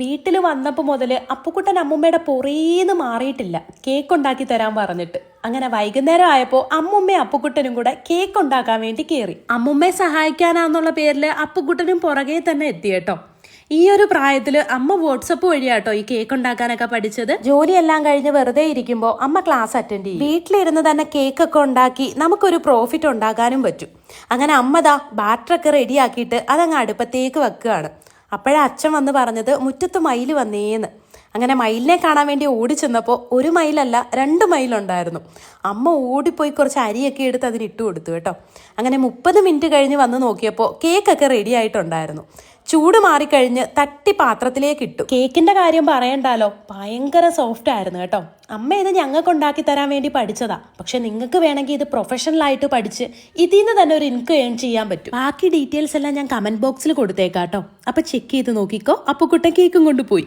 വീട്ടിൽ വന്നപ്പോൾ മുതൽ അപ്പുക്കുട്ടൻ അമ്മുമ്മയുടെ പുറേന്ന് മാറിയിട്ടില്ല കേക്ക് ഉണ്ടാക്കി തരാൻ പറഞ്ഞിട്ട്. അങ്ങനെ വൈകുന്നേരം ആയപ്പോൾ അമ്മുമ്മയും അപ്പുക്കുട്ടനും കൂടെ കേക്ക് ഉണ്ടാക്കാൻ വേണ്ടി കയറി. അമ്മുമ്മയെ സഹായിക്കാനാന്നുള്ള പേരിൽ അപ്പുക്കുട്ടനും പുറകെ തന്നെ എത്തി കേട്ടോ. ഈ ഒരു പ്രായത്തിൽ അമ്മ വാട്സപ്പ് വഴിയാട്ടോ ഈ കേക്ക് ഉണ്ടാക്കാനൊക്കെ പഠിച്ചത്. ജോലിയെല്ലാം കഴിഞ്ഞ് വെറുതെ ഇരിക്കുമ്പോൾ അമ്മ ക്ലാസ് അറ്റൻഡ് ചെയ്യും. വീട്ടിലിരുന്ന് തന്നെ കേക്കൊക്കെ ഉണ്ടാക്കി നമുക്കൊരു പ്രോഫിറ്റ് ഉണ്ടാക്കാനും പറ്റും. അങ്ങനെ അമ്മ ബാറ്ററൊക്കെ റെഡിയാക്കിയിട്ട് അതങ്ങ് അടുപ്പത്തേക്ക് വെക്കുകയാണ്. അപ്പോഴാ അച്ഛൻ വന്ന് പറഞ്ഞത് മുറ്റത്ത് മയിൽ വന്നേന്ന്. അങ്ങനെ മയിലിനെ കാണാൻ വേണ്ടി ഓടി ചെന്നപ്പോൾ 1 മൈലല്ല 2 മൈലുണ്ടായിരുന്നു. അമ്മ ഓടിപ്പോയി കുറച്ച് അരിയൊക്കെ എടുത്ത് അതിന് ഇട്ട് കൊടുത്തു കേട്ടോ. അങ്ങനെ 30 മിനിറ്റ് കഴിഞ്ഞ് വന്ന് നോക്കിയപ്പോൾ കേക്കൊക്കെ റെഡി ആയിട്ടുണ്ടായിരുന്നു. ചൂട് മാറിക്കഴിഞ്ഞ് തട്ടി പാത്രത്തിലേക്ക് ഇട്ടു. കേക്കിന്റെ കാര്യം പറയണ്ടല്ലോ, ഭയങ്കര സോഫ്റ്റ് ആയിരുന്നു കേട്ടോ. അമ്മ ഇത് ഞങ്ങൾക്ക് ഉണ്ടാക്കി തരാൻ വേണ്ടി പഠിച്ചതാ. പക്ഷെ നിങ്ങൾക്ക് വേണമെങ്കിൽ ഇത് പ്രൊഫഷണലായിട്ട് പഠിച്ച് ഇതിൽ നിന്ന് തന്നെ ഒരു ഇൻകം ഏൺ ചെയ്യാൻ പറ്റും. ബാക്കി ഡീറ്റെയിൽസ് എല്ലാം ഞാൻ കമന്റ് ബോക്സിൽ കൊടുത്തേക്കാട്ടോ. അപ്പൊ ചെക്ക് ചെയ്ത് നോക്കിക്കോ. അപ്പുക്കുട്ടൻ കേക്കും കൊണ്ടുപോയി.